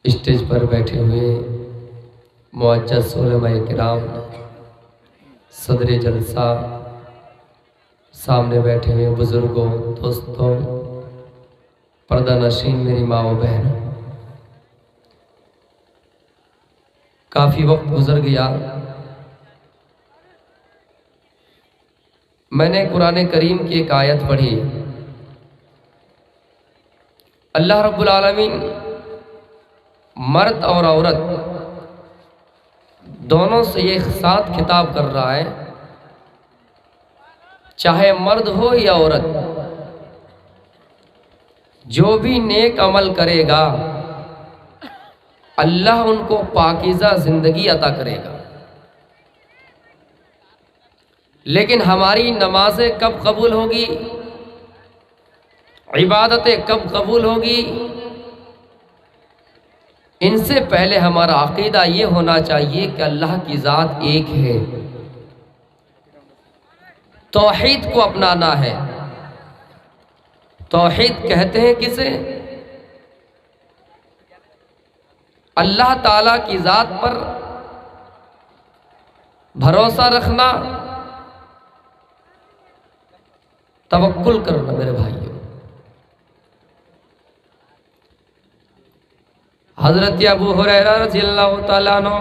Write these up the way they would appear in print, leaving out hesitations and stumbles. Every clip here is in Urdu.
اسٹیج پر بیٹھے ہوئے معزز علماء کرام، صدر جلسہ، سامنے بیٹھے ہوئے بزرگوں، دوستوں، پردہ نشین میری ماں و بہن، کافی وقت گزر گیا۔ میں نے قرآن کریم کی ایک آیت پڑھی۔ اللہ رب العالمین مرد اور عورت دونوں سے یہ ساتھ خطاب کر رہا ہے، چاہے مرد ہو یا عورت، جو بھی نیک عمل کرے گا اللہ ان کو پاکیزہ زندگی عطا کرے گا۔ لیکن ہماری نمازیں کب قبول ہوگی، عبادتیں کب قبول ہوگی، ان سے پہلے ہمارا عقیدہ یہ ہونا چاہیے کہ اللہ کی ذات ایک ہے، توحید کو اپنانا ہے۔ توحید کہتے ہیں کسے؟ اللہ تعالیٰ کی ذات پر بھروسہ رکھنا، توکل کرنا میرے بھائیوں۔ حضرت ابو ہریرہ رضی اللہ تعالیٰ عنہ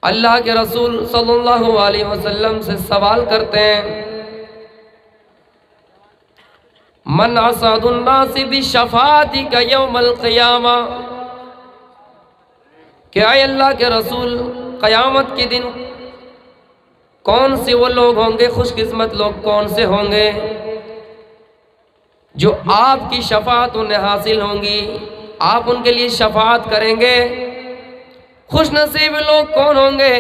اللہ کے رسول صلی اللہ علیہ وسلم سے سوال کرتے ہیں، من اسعد الناس بشفاعتک یوم القیامہ، کہ اے اللہ کے رسول قیامت کے دن کون سے وہ لوگ ہوں گے، خوش قسمت لوگ کون سے ہوں گے جو آپ کی شفاعت انہیں حاصل ہوں گی، آپ ان کے لیے شفاعت کریں گے۔ خوش نصیب لوگ کون ہوں گے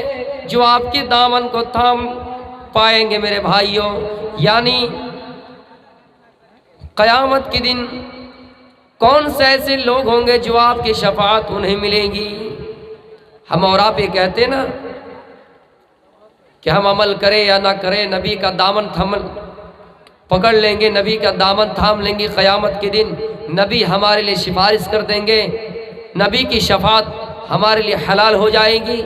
جو آپ کے دامن کو تھام پائیں گے میرے بھائیوں۔ یعنی قیامت کے دن کون سے ایسے لوگ ہوں گے جو آپ کی شفاعت انہیں ملے گی۔ ہم اور آپ یہ کہتے ہیں نا کہ ہم عمل کریں یا نہ کریں، نبی کا دامن پکڑ لیں گے، نبی کا دامن تھام لیں گے، قیامت کے دن نبی ہمارے لیے سفارش کر دیں گے، نبی کی شفاعت ہمارے لیے حلال ہو جائے گی۔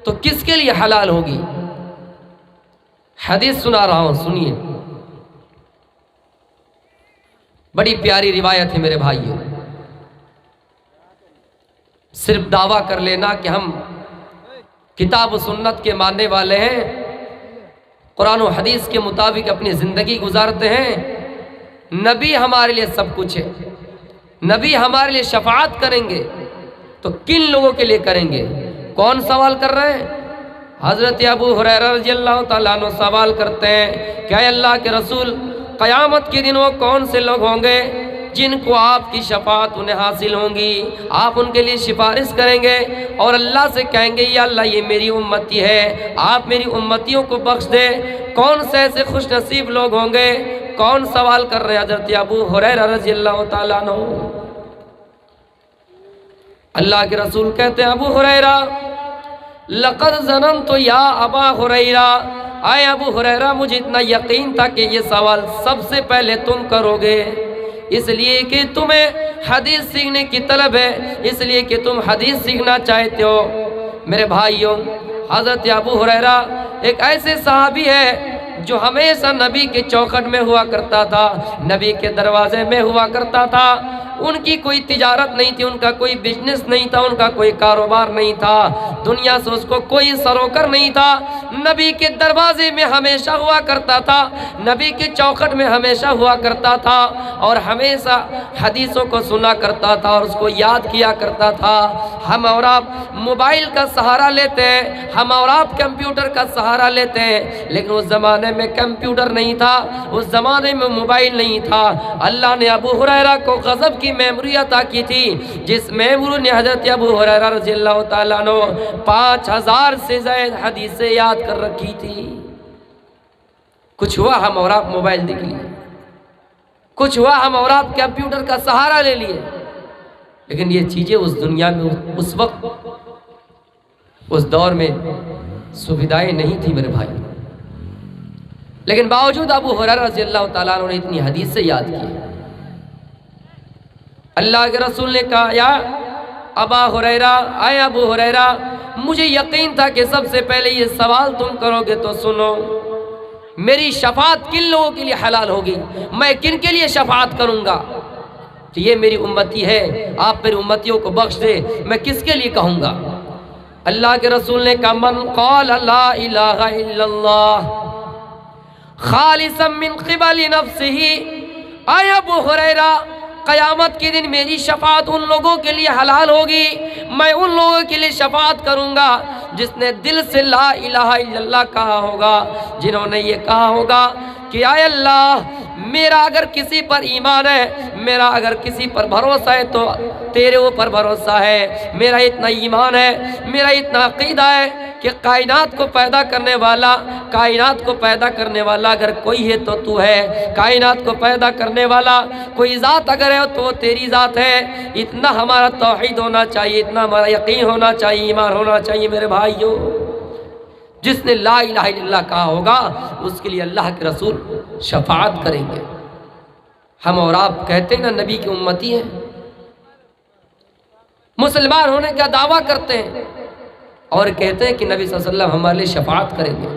تو کس کے لیے حلال ہوگی؟ حدیث سنا رہا ہوں، سنیے، بڑی پیاری روایت ہے میرے بھائیوں۔ صرف دعویٰ کر لینا کہ ہم کتاب و سنت کے ماننے والے ہیں، قرآن و حدیث کے مطابق اپنی زندگی گزارتے ہیں، نبی ہمارے لیے سب کچھ ہے، نبی ہمارے لیے شفاعت کریں گے، تو کن لوگوں کے لیے کریں گے؟ کون سوال کر رہے ہیں؟ حضرت ابو ہریرہ رضی اللہ تعالیٰ عنہ سوال کرتے ہیں کہ اے اللہ کے رسول قیامت کے دن وہ کون سے لوگ ہوں گے جن کو آپ کی شفاعت انہیں حاصل ہوں گی، آپ ان کے لیے سفارش کریں گے اور اللہ سے کہیں گے یا اللہ یہ میری امتی ہے، آپ میری امتیوں کو بخش دے۔ کون سے ایسے خوش نصیب لوگ ہوں گے؟ کون سوال کر رہے ہیں؟ حضرت ابو ہریرہ رضی اللہ تعالیٰ عنہ۔ اللہ کے رسول کہتے ہیں ابو ہریرہ لقد ظننت یا ابا ہریرہ، اے ابو ہریرہ مجھے اتنا یقین تھا کہ یہ سوال سب سے پہلے تم کرو گے، اس لیے کہ تمہیں حدیث سیکھنے کی طلب ہے، اس لیے کہ تم حدیث سیکھنا چاہتے ہو۔ میرے بھائیوں، حضرت ابو ہریرہ ایک ایسے صحابی ہے جو ہمیشہ نبی کے چوکھٹ میں ہوا کرتا تھا، نبی کے دروازے میں ہوا کرتا تھا۔ ان کی کوئی تجارت نہیں تھی، ان کا کوئی بزنس نہیں تھا، ان کا کوئی کاروبار نہیں تھا، دنیا سے اس کو کوئی سروکر نہیں تھا، نبی کے دروازے میں ہمیشہ ہوا کرتا تھا، نبی کے چوکھٹ میں ہمیشہ ہوا کرتا تھا اور ہمیشہ حدیثوں کو سنا کرتا تھا اور اس کو یاد کیا کرتا تھا۔ ہم اور آپ موبائل کا سہارا لیتے ہیں، ہم اور آپ کمپیوٹر کا سہارا لیتے ہیں، لیکن اس زمانے میں کمپیوٹر نہیں تھا، اس زمانے میں موبائل نہیں تھا۔ اللہ نے ابو ہریرہ کو غضب کی میموری عطا کی تھی، جس میموری نے حضرت ابو ہریرہ رضی اللہ تعالیٰ عنہ 5000 سے زائد حدیثیں یاد کر رکھی تھی۔ کچھ ہوا ہم اور آپ موبائل دیکھ لیے، کچھ ہوا ہم اور آپ کمپیوٹر کا سہارا لے لیے، لیکن یہ چیزیں اس دنیا میں اس وقت اس دور میں سویدھائیں نہیں تھی میرے بھائی، لیکن باوجود ابو ہریرہ رضی اللہ تعالیٰ عنہ نے اتنی حدیثیں یاد کی۔ اللہ کے رسول نے کہا یا ابا ہریرہ، اے ابو ہریرہ، مجھے یقین تھا کہ سب سے پہلے یہ سوال تم کرو گے، تو سنو، میری شفاعت کن لوگوں کے لیے حلال ہوگی، میں کن کے لیے شفاعت کروں گا؟ کہ یہ میری امتی ہے، آپ میری امتیوں کو بخش دے، میں کس کے لیے کہوں گا؟ اللہ کے رسول نے کہا من قال لا الہ الا اللہ خالصا من قبل نفسہ، اے ابو ہریرہ، قیامت کے دن میری شفاعت ان لوگوں کے لیے حلال ہوگی، میں ان لوگوں کے لیے شفاعت کروں گا جس نے دل سے لا الہ الا اللہ کہا ہوگا، جنہوں نے یہ کہا ہوگا کہ اے اللہ، میرا اگر کسی پر ایمان ہے، میرا اگر کسی پر بھروسہ ہے تو تیرے اوپر بھروسہ ہے، میرا اتنا ایمان ہے، میرا اتنا عقیدہ ہے کہ کائنات کو پیدا کرنے والا اگر کوئی ہے تو تو ہے، کائنات کو پیدا کرنے والا کوئی ذات اگر ہے تو وہ تیری ذات ہے۔ اتنا ہمارا توحید ہونا چاہیے، اتنا ہمارا یقین ہونا چاہیے، ایمان ہونا چاہیے میرے بھائیوں۔ جس نے لا الہ الا اللہ کہا ہوگا اس کے لیے اللہ کے رسول شفاعت کریں گے۔ ہم اور آپ کہتے ہیں نا نبی کی امتی ہیں، مسلمان ہونے کا دعویٰ کرتے ہیں اور کہتے ہیں کہ نبی صلی اللہ علیہ وسلم ہمارے لیے شفاعت کریں گے،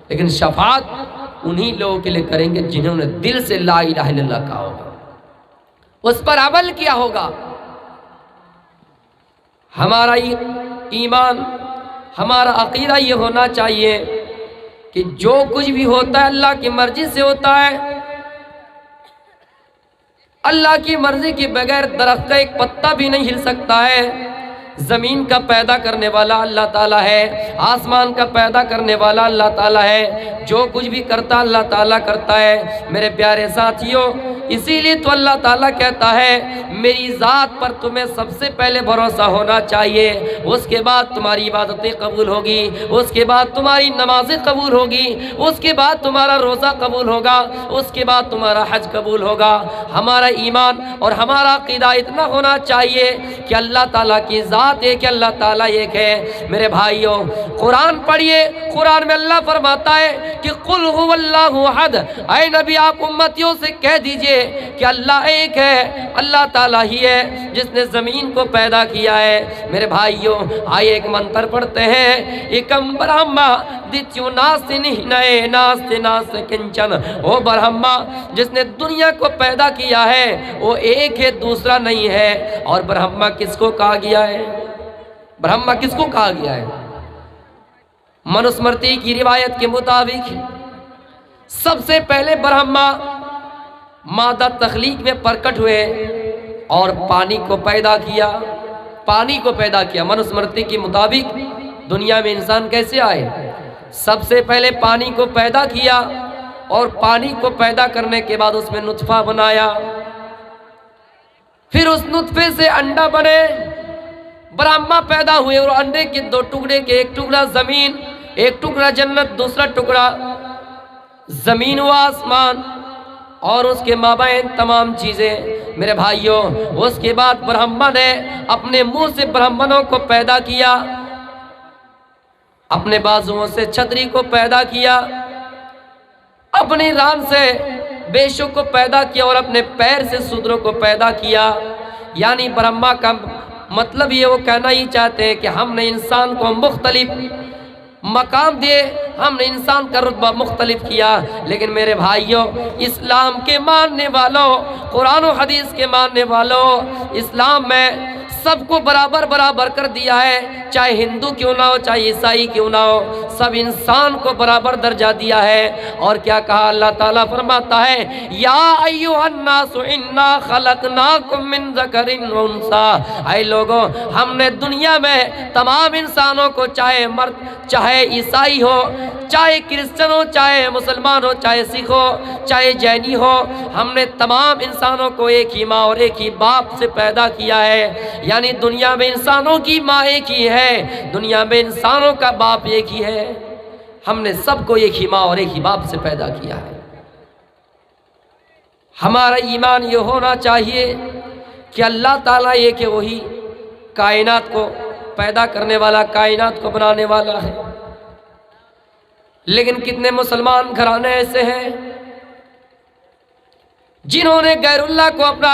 لیکن شفاعت انہی لوگوں کے لیے کریں گے جنہوں نے دل سے لا الہ الا اللہ کہا ہوگا، اس پر عمل کیا ہوگا۔ ہمارا ایمان، ہمارا عقیدہ یہ ہونا چاہیے کہ جو کچھ بھی ہوتا ہے اللہ کی مرضی سے ہوتا ہے۔ اللہ کی مرضی کے بغیر درخت کا ایک پتا بھی نہیں ہل سکتا ہے۔ زمین کا پیدا کرنے والا اللہ تعالیٰ ہے، آسمان کا پیدا کرنے والا اللہ تعالیٰ ہے، جو کچھ بھی کرتا اللہ تعالیٰ کرتا ہے۔ میرے پیارے ساتھیوں، اسی لیے تو اللہ تعالیٰ کہتا ہے میری ذات پر تمہیں سب سے پہلے بھروسہ ہونا چاہیے، اس کے بعد تمہاری عبادتیں قبول ہوگی، اس کے بعد تمہاری نمازیں قبول ہوگی، اس کے بعد تمہارا روزہ قبول ہوگا، اس کے بعد تمہارا حج قبول ہوگا۔ ہمارا ایمان اور ہمارا عقیدہ اتنا ہونا چاہیے کہ اللہ تعالیٰ کی ذات ایک ہے، اللہ تعالیٰ ایک ہے۔ میرے بھائیوں، قرآن پڑھیے، قرآن میں اللہ فرماتا ہے کہ قل هو اللہ احد، اے نبی آپ امتیوں سے کہہ دیجئے کہ اللہ ایک ہے، اللہ تعالیٰ ہی ہے جس نے زمین کو پیدا کیا ہے۔ میرے بھائیوں، آئے ایک منتر پڑھتے ہیں، ایکم برہما دتیو ناستے نئے ناستے ناس کنچن، وہ برہما جس نے دنیا کو پیدا کیا ہے وہ ایک ہے، دوسرا نہیں ہے۔ اور برہما کس کو کہا گیا ہے؟ برہما کس کو کہا گیا ہے؟ منوسمرتی کی روایت کے مطابق سب سے پہلے برہما مادہ تخلیق میں پرکٹ ہوئے اور پانی کو پیدا کیا، پانی کو پیدا کیا۔ منوسمرتی کے مطابق دنیا میں انسان کیسے آئے؟ سب سے پہلے پانی کو پیدا کیا اور پانی کو پیدا کرنے کے بعد اس میں نطفہ بنایا، پھر اس نطفے سے انڈا بنے، برہما پیدا ہوئے اور انڈے کے دو ٹکڑے کے ایک ٹکڑا زمین، ایک ٹکڑا جنت، دوسرا ٹکڑا زمین و آسمان اور اس کے مابین تمام چیزیں۔ میرے بھائیوں، اس کے بعد برہما نے اپنے منہ سے برہمنوں کو پیدا کیا، اپنے بازوؤں سے چھتری کو پیدا کیا، اپنی ران سے بیشوں کو پیدا کیا اور اپنے پیر سے سودروں کو پیدا کیا۔ یعنی برہما کا مطلب یہ وہ کہنا ہی چاہتے ہیں کہ ہم نے انسان کو مختلف مقام دیے، ہم نے انسان کا رتبہ مختلف کیا۔ لیکن میرے بھائیوں، اسلام کے ماننے والوں، قرآن و حدیث کے ماننے والوں، اسلام میں سب کو برابر کر دیا ہے، چاہے ہندو کیوں نہ ہو، چاہے عیسائی کیوں نہ ہو، سب انسان کو برابر درجہ دیا ہے۔ اور کیا کہا اللہ تعالیٰ فرماتا ہے یا ایھا الناس انا خلقناکم من ذکر و انثی، اے لوگوں ہم نے دنیا میں تمام انسانوں کو، چاہے مرد چاہے عیسائی ہو، چاہے کرسچن ہو، چاہے مسلمان ہو، چاہے سکھ ہو، چاہے جینی ہو، ہم نے تمام انسانوں کو ایک ہی ماں اور ایک ہی باپ سے پیدا کیا ہے۔ یعنی دنیا میں انسانوں کی ماں ایک ہی ہے، دنیا میں انسانوں کا باپ ایک ہی ہے، ہم نے سب کو ایک ہی ماں اور ایک ہی باپ سے پیدا کیا ہے۔ ہمارا ایمان یہ ہونا چاہیے کہ اللہ تعالیٰ ایک ہے، وہی کائنات کو پیدا کرنے والا، کائنات کو بنانے والا ہے۔ لیکن کتنے مسلمان گھرانے ایسے ہیں جنہوں نے غیر اللہ کو اپنا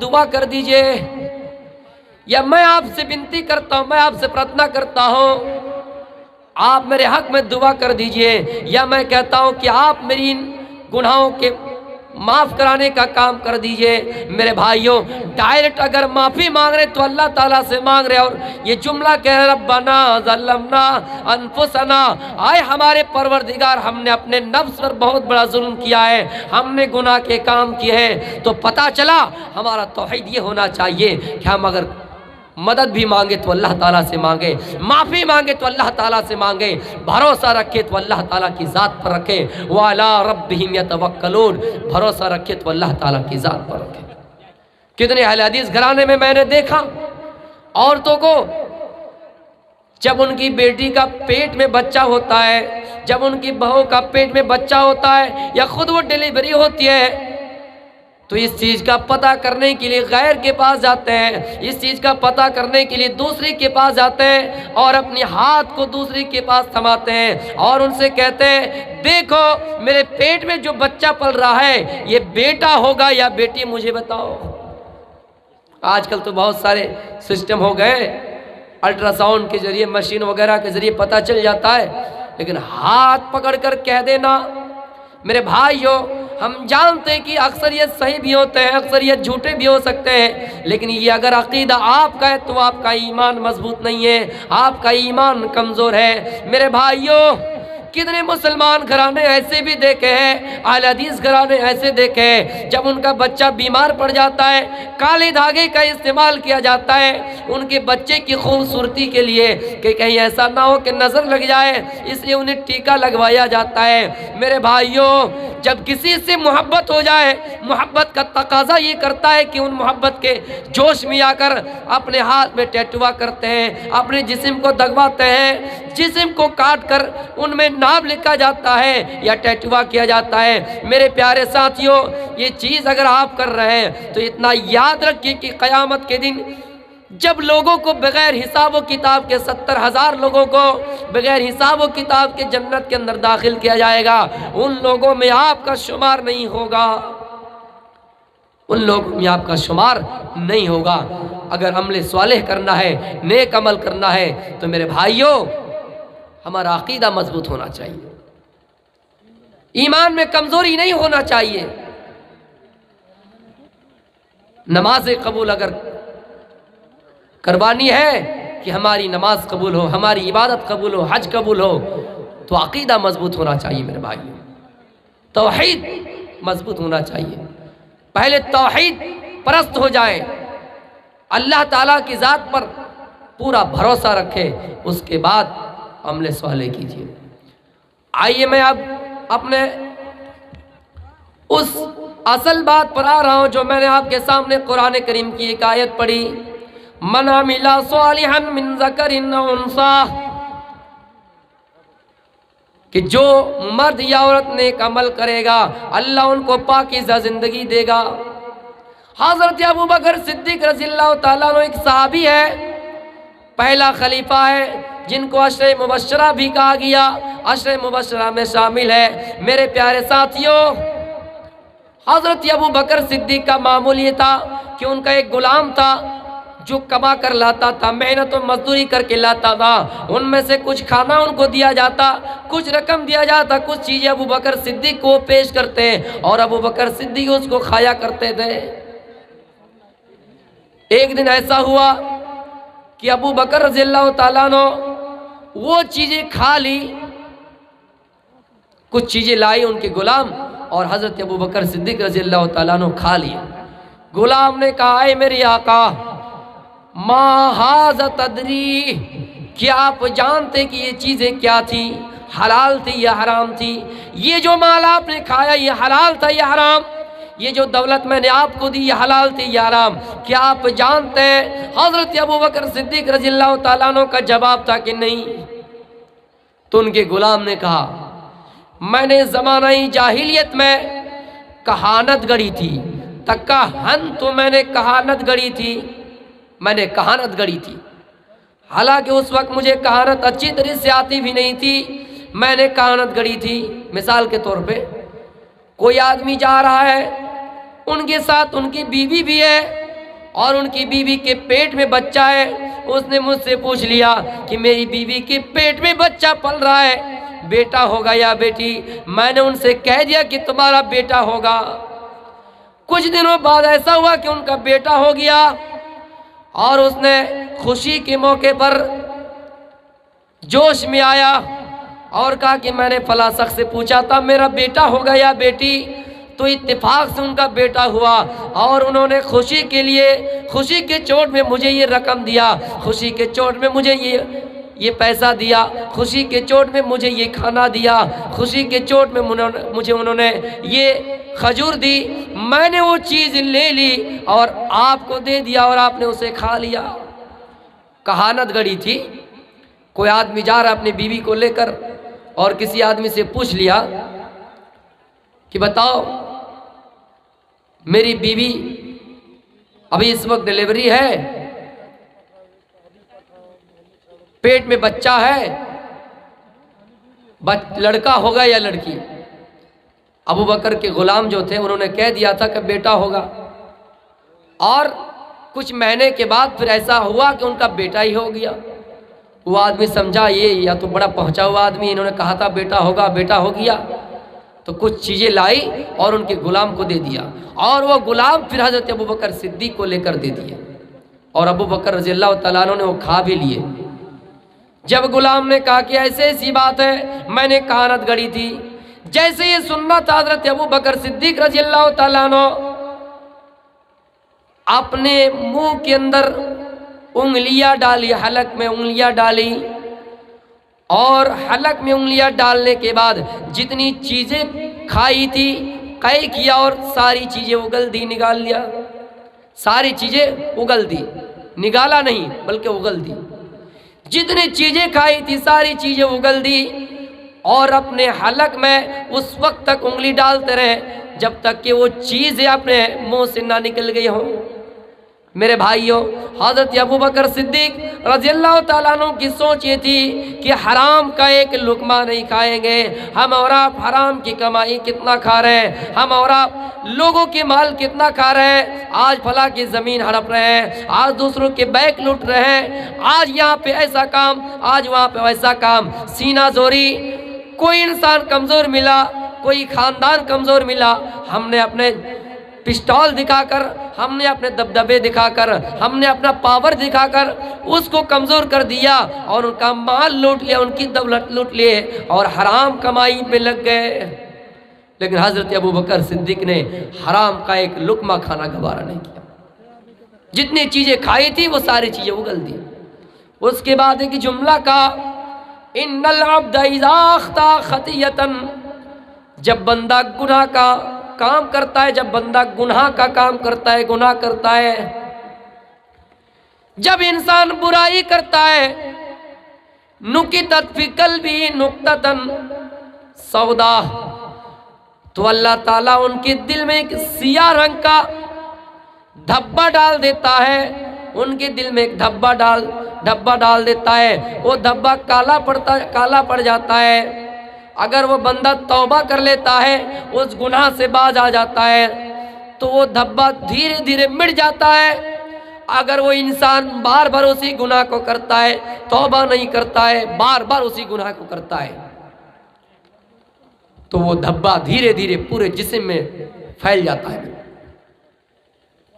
دعا کر دیجئے، یا میں آپ سے بنتی کرتا ہوں، میں آپ سے پرارتھنا کرتا ہوں آپ میرے حق میں دعا کر دیجئے، یا میں کہتا ہوں کہ آپ میری ان گناہوں کے معاف کرانے کا کام کر دیجئے۔ میرے بھائیوں، ڈائریکٹ اگر معافی مانگ رہے تو اللہ تعالیٰ سے مانگ رہے، اور یہ جملہ کہہ رہے ربنا ظلمنا انفسنا، آئے ہمارے پروردگار ہم نے اپنے نفس پر بہت بڑا ظلم کیا ہے، ہم نے گناہ کے کام کیے ہیں۔ تو پتہ چلا ہمارا توحید یہ ہونا چاہیے کہ ہم اگر مدد بھی مانگے تو اللہ تعالیٰ سے مانگے، معافی مانگے تو اللہ تعالیٰ سے مانگے، بھروسہ رکھے تو اللہ تعالیٰ کی ذات پر رکھے، وَعَلَىٰ رَبِّهِمْ يَتَوَكَّلُونَ، بھروسہ رکھے تو اللہ تعالیٰ کی ذات پر رکھے۔ کتنے اہل حدیث گھرانے میں میں نے دیکھا عورتوں کو جب ان کی بیٹی کا پیٹ میں بچہ ہوتا ہے، جب ان کی بہو کا پیٹ میں بچہ ہوتا ہے، یا خود وہ ڈیلیوری ہوتی ہے، تو اس چیز کا پتہ کرنے کے لیے غیر کے پاس جاتے ہیں، اس چیز کا پتہ کرنے کے لیے دوسری کے پاس جاتے ہیں، اور اپنے ہاتھ کو دوسری کے پاس تھماتے ہیں اور ان سے کہتے ہیں دیکھو میرے پیٹ میں جو بچہ پل رہا ہے یہ بیٹا ہوگا یا بیٹی، مجھے بتاؤ۔ آج کل تو بہت سارے سسٹم ہو گئے، الٹرا ساؤنڈ کے ذریعے، مشین وغیرہ کے ذریعے پتہ چل جاتا ہے، لیکن ہاتھ پکڑ کر کہہ دینا۔ میرے بھائیوں، ہم جانتے ہیں کہ اکثریت صحیح بھی ہوتے ہیں، اکثریت جھوٹے بھی ہو سکتے ہیں، لیکن یہ اگر عقیدہ آپ کا ہے تو آپ کا ایمان مضبوط نہیں ہے، آپ کا ایمان کمزور ہے۔ میرے بھائیوں، کتنے مسلمان گھرانے ایسے بھی دیکھے ہیں، اہل حدیث گھرانے ایسے دیکھے ہیں، جب ان کا بچہ بیمار پڑ جاتا ہے کالے دھاگے کا استعمال کیا جاتا ہے ان کے بچے کی خوبصورتی کے لیے کہ کہیں ایسا نہ ہو کہ نظر لگ جائے، اس لیے انہیں ٹیکا لگوایا جاتا ہے۔ میرے بھائیوں، جب کسی سے محبت ہو جائے، محبت کا تقاضا یہ کرتا ہے کہ ان محبت کے جوش میں آ کر اپنے ہاتھ میں ٹیٹوا کرتے ہیں، اپنے جسم کو دگواتے ہیں، جسم کو کاٹ کر ان میں نام لکھا جاتا ہے یا ٹیٹوا کیا جاتا ہے۔ میرے پیارے ساتھیوں، یہ چیز اگر آپ کر رہے ہیں تو اتنا یاد رکھیے کہ قیامت کے دن جب لوگوں کو بغیر حساب و کتاب کے 70,000 لوگوں کو بغیر حساب و کتاب کے جنت کے اندر داخل کیا جائے گا، ان لوگوں میں آپ کا شمار نہیں ہوگا، ان لوگوں میں آپ کا شمار نہیں ہوگا۔ اگر عمل صالح کرنا ہے، نیک عمل کرنا ہے تو میرے بھائیوں ہمارا عقیدہ مضبوط ہونا چاہیے، ایمان میں کمزوری نہیں ہونا چاہیے۔ نماز قبول اگر کروانی ہے کہ ہماری نماز قبول ہو، ہماری عبادت قبول ہو، حج قبول ہو، تو عقیدہ مضبوط ہونا چاہیے میرے بھائیوں، توحید مضبوط ہونا چاہیے۔ پہلے توحید پرست ہو جائے، اللہ تعالیٰ کی ذات پر پورا بھروسہ رکھے، اس کے بعد عمل صالح کیجیے۔ آئیے میں اب اپنے اس اصل بات پر آ رہا ہوں جو میں نے آپ کے سامنے قرآن کریم کی ایک آیت پڑھی، من عمل صالحا من ذکر او انثی، کہ جو مرد یا عورت نیک عمل کرے گا اللہ ان کو پاکیزہ زندگی دے گا۔ حضرت ابوبکر صدیق رضی اللہ تعالیٰ عنہ ایک صحابی ہے، پہلا خلیفہ ہے جن کو عشرہ مبشرہ بھی کہا گیا، عشرہ مبشرہ میں شامل ہے۔ میرے پیارے ساتھیوں، حضرت ابوبکر صدیق کا معمول یہ تھا کہ ان کا ایک غلام تھا جو کما کر لاتا تھا، محنت و مزدوری کر کے لاتا تھا، ان میں سے کچھ کھانا ان کو دیا جاتا، کچھ رقم دیا جاتا، کچھ چیزیں ابوبکر صدیق کو پیش کرتے اور ابوبکر صدیق اس کو کھایا کرتے تھے۔ ایک دن ایسا ہوا کہ ابوبکر رضی اللہ تعالیٰ عنہ وہ چیزیں کھا لی، کچھ چیزیں لائی ان کے غلام اور حضرت ابوبکر صدیق رضی اللہ تعالیٰ عنہ کھا لی۔ غلام نے کہا اے میرے آقا، ما ھذا تدری، کیا آپ جانتے کہ یہ چیزیں کیا تھی، حلال تھی یا حرام تھی؟ یہ جو مال آپ نے کھایا یہ حلال تھا یا حرام؟ یہ جو دولت میں نے آپ کو دی یہ حلال تھی یا حرام؟ کیا آپ جانتے ہیں؟ حضرت ابوبکر صدیق رضی اللہ تعالیٰ عنہ کا جواب تھا کہ نہیں۔ تو ان کے غلام نے کہا میں نے زمانہ جاہلیت میں کہانت گڑھی تھی، تکہن تو میں نے کہانت گڑھی تھی، میں نے کہانت گڑھی تھی، حالانکہ اس وقت مجھے کہانت اچھی طرح سے آتی بھی نہیں تھی، میں نے کہانت گڑھی تھی۔ مثال کے طور پہ کوئی آدمی جا رہا ہے، ان کے ساتھ ان کی بیوی بھی ہے اور ان کی بیوی کے پیٹ میں بچہ ہے۔ اس نے مجھ سے پوچھ لیا کہ میری بیوی کے پیٹ میں بچہ پل رہا ہے، بیٹا ہوگا یا بیٹی؟ میں نے ان سے کہہ دیا کہ تمہارا بیٹا ہوگا۔ کچھ دنوں بعد ایسا ہوا کہ ان کا بیٹا ہو گیا، اور اس نے خوشی کے موقع پر جوش میں آیا اور کہا کہ میں نے فلاں شخص سے پوچھا تھا میرا بیٹا ہوگا یا بیٹی، تو اتفاق سے ان کا بیٹا ہوا، اور انہوں نے خوشی کے لیے، خوشی کے چوٹ میں مجھے یہ رقم دیا، خوشی کے چوٹ میں مجھے یہ پیسہ دیا، خوشی کے چوٹ میں مجھے یہ کھانا دیا، خوشی کے چوٹ میں مجھے انہوں نے یہ کھجور دی۔ میں نے وہ چیز لے لی اور آپ کو دے دیا اور آپ نے اسے کھا لیا۔ کہانت گڑی تھی۔ کوئی آدمی جا رہا اپنی بیوی کو لے کر اور کسی آدمی سے پوچھ لیا کہ بتاؤ میری بیوی ابھی اس وقت ڈیلیوری ہے، پیٹ میں بچہ ہے، لڑکا ہوگا یا لڑکی؟ ابو بکر کے غلام جو تھے انہوں نے کہہ دیا تھا کہ بیٹا ہوگا، اور کچھ مہینے کے بعد پھر ایسا ہوا کہ ان کا بیٹا ہی ہو گیا۔ وہ آدمی سمجھا یہ یا تو بڑا پہنچا ہوا آدمی، انہوں نے کہا تھا بیٹا ہوگا، بیٹا ہو گیا، تو کچھ چیزیں لائی اور ان کے غلام کو دے دیا، اور وہ غلام پھر حضرت ابو بکر صدیق کو لے کر دے دیے، اور ابو بکر رضی اللہ تعالیٰ عنہ نے وہ کھا بھی لیے۔ جب غلام نے کہا کہ ایسے ایسی بات ہے، میں نے کہانت گڑی تھی، جیسے یہ سننا تھا حضرت ابو بکر صدیق رضی اللہ تعالیٰ عنہ اپنے منہ کے اندر انگلیاں ڈالی، حلق میں انگلیاں ڈالی، اور حلق میں انگلیاں ڈالنے کے بعد جتنی چیزیں کھائی تھی قے کیا اور ساری چیزیں اگل دی، نگال لیا، ساری چیزیں اگل دی، نگالا نہیں بلکہ اگل دی، جتنی چیزیں کھائی تھی ساری چیزیں اگل دی، اور اپنے حلق میں اس وقت تک انگلی ڈالتے رہے جب تک کہ وہ چیزیں اپنے منہ سے نہ نکل گئی ہوں۔ میرے بھائیوں، حضرت ابو بکر صدیق رضی اللہ تعالیٰ عنہ کی سوچ یہ تھی کہ حرام کا ایک لقمہ نہیں کھائیں گے، ہم اور آپ حرام کی کمائی کتنا کھا رہے ہیں، ہم اور آپ لوگوں کے مال کتنا کھا رہے ہیں، آج فلاں کی زمین ہڑپ رہے ہیں، آج دوسروں کے بینک لوٹ رہے ہیں، آج یہاں پہ ایسا کام، آج وہاں پہ ویسا کام، سینہ زوری، کوئی انسان کمزور ملا، کوئی خاندان کمزور ملا، ہم نے اپنے پسٹول دکھا کر، ہم نے اپنے دبدبے دکھا کر، ہم نے اپنا پاور دکھا کر اس کو کمزور کر دیا اور ان کا مال لوٹ لیا، ان کی دولت لوٹ لیے اور حرام کمائی پہ لگ گئے۔ لیکن حضرت ابو بکر صدیق نے حرام کا ایک لقمہ کھانا گوارا نہیں کیا، جتنی چیزیں کھائی تھی وہ ساری چیزیں اگل دی۔ اس کے بعد ایک جملہ کا ان العبد اذا اخطا خطیۃ، جب بندہ گناہ کا کام کرتا ہے، جب بندہ گناہ کا کام کرتا ہے، گناہ کرتا ہے، جب انسان برائی کرتا ہے، نکتت فی قلبی نقطۃ سودا، تو اللہ تعالیٰ ان کے دل میں ایک سیاہ رنگ کا دھبا ڈال دیتا ہے، ان کے دل میں ایک دھبا ڈال دیتا ہے، وہ دھبا کالا پڑ جاتا ہے۔ اگر وہ بندہ توبہ کر لیتا ہے، اس گناہ سے باز آ جاتا ہے، تو وہ دھبا دھیرے دھیرے مٹ جاتا ہے۔ اگر وہ انسان بار بار اسی گناہ کو کرتا ہے، توبہ نہیں کرتا ہے، بار بار اسی گناہ کو کرتا ہے، تو وہ دھبا دھیرے دھیرے پورے جسم میں پھیل جاتا ہے۔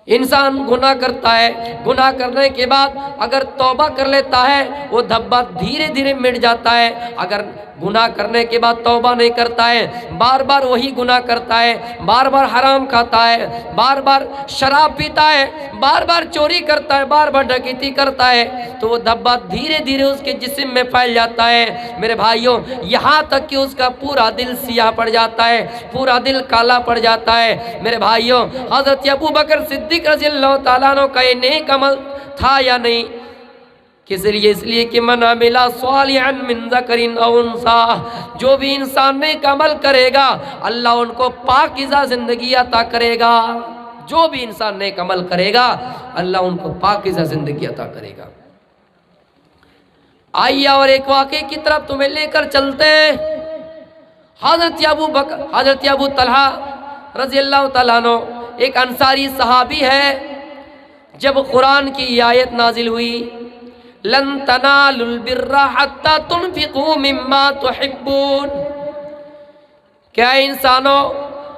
انسان گناہ کرتا ہے، گناہ کرنے کے بعد اگر توبہ کر لیتا ہے، وہ دھبا دھیرے دھیرے مٹ جاتا ہے۔ اگر گناہ کرنے کے بعد توبہ نہیں کرتا ہے، بار بار وہی گناہ کرتا ہے، بار بار حرام کھاتا ہے، بار بار شراب پیتا ہے، بار بار چوری کرتا ہے، بار بار ڈکیتی کرتا ہے، تو وہ دھبا دھیرے دھیرے اس کے جسم میں پھیل جاتا ہے۔ میرے بھائیوں، یہاں تک کہ اس کا پورا دل سیاہ پڑ جاتا ہے، پورا دل کالا پڑ جاتا ہے۔ میرے بھائیوں، حضرت ابو بکر صدیق رضی اللہ تعالیٰ عنہ کا یہ نیک عمل تھا یا نہیں؟ کس لیے؟ اس لیے کہ من عمل صالحا من ذکر او انثی، جو بھی انسان نیک عمل کرے گا اللہ ان کو پاکیزہ زندگی عطا کرے گا۔ جو بھی انسان نیک عمل کرے گا اللہ ان کو پاکیزہ زندگی عطا کرے گا۔ آئیے اور ایک واقعے کی طرف تمہیں لے کر چلتے ہیں۔ حضرت ابو طلحہ رضی اللہ تعالیٰ عنہ ایک انصاری صحابی ہے، جب قرآن کی یہ آیت نازل ہوئی لن تنالوا البر حتى تنفقوا مما تحبون، کیا انسانوں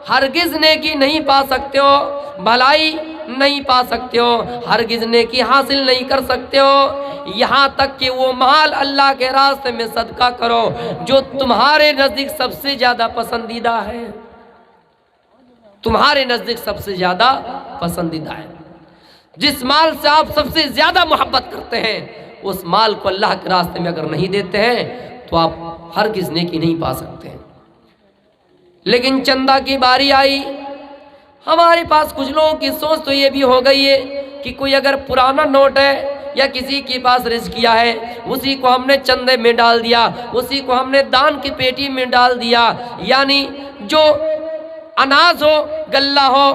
ہرگز نیکی نہیں پا سکتے ہو، بھلائی نہیں پا سکتے ہو، ہرگز نیکی حاصل نہیں کر سکتے ہو یہاں تک کہ وہ مال اللہ کے راستے میں صدقہ کرو جو تمہارے نزدیک سب سے زیادہ پسندیدہ ہے، تمہارے نزدیک سب سے زیادہ پسندیدہ ہے۔ جس مال سے آپ سب سے زیادہ محبت کرتے ہیں اس مال کو اللہ کے راستے میں اگر نہیں دیتے ہیں تو آپ ہرگز نیکی نہیں پا سکتے ہیں۔ لیکن چندہ کی باری آئی، ہمارے پاس کچھ لوگوں کی سوچ تو یہ بھی ہو گئی ہے کہ کوئی اگر پرانا نوٹ ہے یا کسی کے پاس رزق کیا ہے اسی کو ہم نے چندے میں ڈال دیا، اسی کو ہم نے دان کی پیٹی میں ڈال دیا، یعنی جو اناج ہو، غلہ ہو،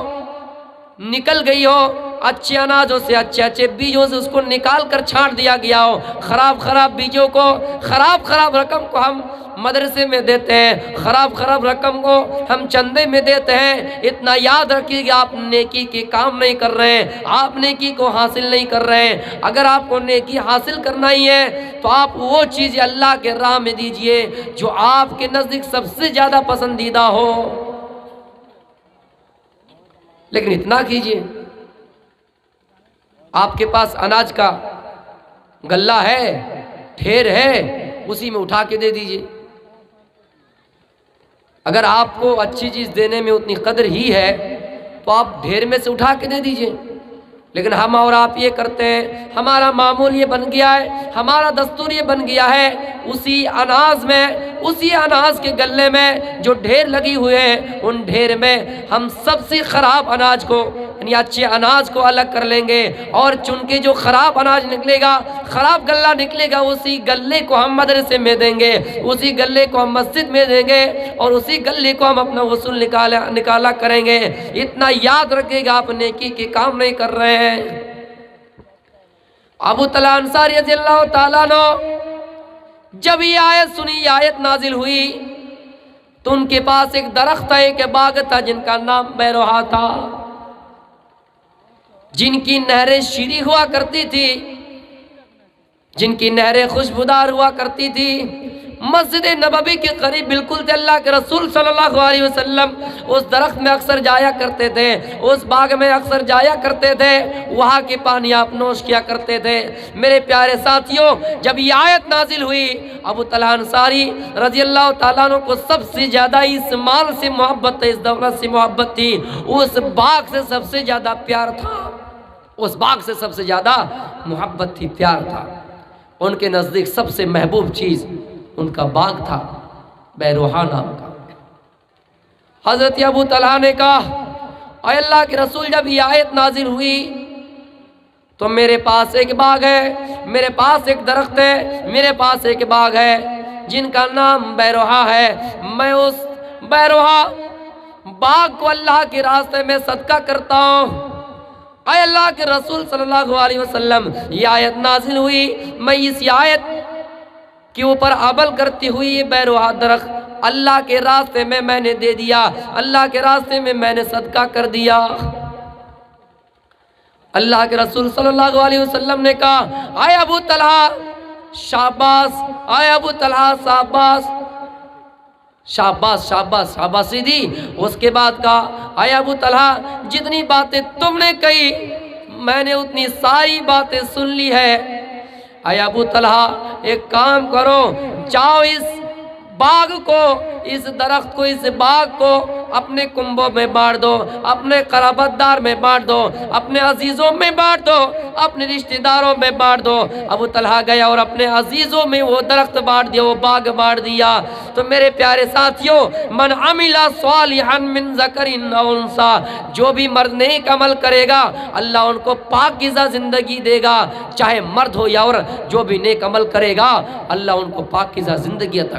نکل گئی ہو، اچھے اناجوں سے اچھے بیجوں سے اس کو نکال کر چھانٹ دیا گیا ہو، خراب بیجوں کو، خراب رقم کو ہم مدرسے میں دیتے ہیں، خراب رقم کو ہم چندے میں دیتے ہیں۔ اتنا یاد رکھیے کہ آپ نیکی کے کام نہیں کر رہے ہیں، آپ نیکی کو حاصل نہیں کر رہے ہیں۔ اگر آپ کو نیکی حاصل کرنا ہی ہے تو آپ وہ چیز اللہ کے راہ میں دیجئے جو آپ کے نزدیک سب سے زیادہ پسندیدہ ہو۔ لیکن اتنا کیجئے، آپ کے پاس اناج کا غلہ ہے، ڈھیر ہے، اسی میں اٹھا کے دے دیجئے۔ اگر آپ کو اچھی چیز دینے میں اتنی قدر ہی ہے تو آپ ڈھیر میں سے اٹھا کے دے دیجئے۔ لیکن ہم اور آپ یہ کرتے ہیں، ہمارا معمول یہ بن گیا ہے، ہمارا دستور یہ بن گیا ہے، اسی اناج کے گلے میں جو ڈھیر لگی ہوئے ہیں ان ڈھیر میں ہم سب سے خراب اناج کو یعنی اچھے اناج کو الگ کر لیں گے، اور چونکہ جو خراب اناج نکلے گا، خراب غلہ نکلے گا، اسی غلے کو ہم مدرسے میں دیں گے، اسی غلے کو ہم مسجد میں دیں گے، اور اسی غلے کو ہم اپنا وصول نکالا کریں گے۔ اتنا یاد رکھے گا آپ نیکی کے کام نہیں کر رہے ہیں۔ ابو طلحہ انصاری رضی اللہ تعالیٰ عنہ جب یہ آیت سنی، یہ آیت نازل ہوئی تو ان کے پاس ایک درخت ہے، ایک باغ تھا جن کا نام بیروہا تھا، جن کی نہریں شیریں ہوا کرتی تھی، جن کی نہریں خوشبودار ہوا کرتی تھی۔ مسجد نبوی کے قریب بالکل تھے، اللہ کے رسول صلی اللہ علیہ وسلم اس درخت میں اکثر جایا کرتے تھے، اس باغ میں اکثر جایا کرتے تھے، وہاں کی پانی آپ نوش کیا کرتے تھے۔ میرے پیارے ساتھیوں، جب یہ آیت نازل ہوئی، ابو طلحہ انصاری رضی اللہ تعالیٰ عنہ کو سب سے زیادہ اس مال سے محبت تھی، اس دولت سے محبت تھی، اس باغ سے سب سے زیادہ پیار تھا، اس باغ سے سب سے زیادہ محبت تھی، پیار تھا۔ ان کے نزدیک سب سے محبوب چیز ان کا باغ تھا، بیروہا نام کا۔ حضرت ابو طلحہ نے کہا، اے اللہ کے رسول، جب یہ آیت نازل ہوئی تو میرے پاس ایک باغ ہے، میرے پاس ایک درخت ہے، میرے پاس ایک باغ ہے جن کا نام بیروہا ہے، میں اس بیروہا باغ کو اللہ کے راستے میں صدقہ کرتا ہوں۔ اے اللہ کے رسول صلی اللہ علیہ وسلم، یہ آیت نازل ہوئی، میں اس آیت کے اوپر عمل کرتی ہوئی یہ بیروہا درخت اللہ کے راستے میں میں نے دے دیا، اللہ کے راستے میں میں نے صدقہ کر دیا۔ اللہ کے رسول صلی اللہ علیہ وسلم نے کہا، اے ابو طلحہ شاباش، اے ابو طلحہ شاباش، شاباش شاباش شاباشی دی۔ اس کے بعد کہا، اے ابو طلحہ جتنی باتیں تم نے کہی میں نے اتنی ساری باتیں سن لی ہے۔ اے ابو طلحہ ایک کام کرو، جاؤ اس باغ کو، اس درخت کو، اس باغ کو اپنے کنبوں میں بانٹ دو، اپنے قرابت دار میں بانٹ دو، اپنے عزیزوں میں بانٹ دو، اپنے رشتہ داروں میں بانٹ دو۔ ابو طلحہ گیا اور اپنے عزیزوں میں وہ درخت بانٹ دیا، وہ باغ بانٹ دیا۔ تو میرے پیارے ساتھیوں، من عمل صالحا من ذکر او انثی، جو بھی مرد نیک عمل کرے گا اللہ ان کو پاکیزہ زندگی دے گا، چاہے مرد ہو یا عورت، جو بھی نیک عمل کرے گا اللہ ان کو پاکیزہ زندگی عطا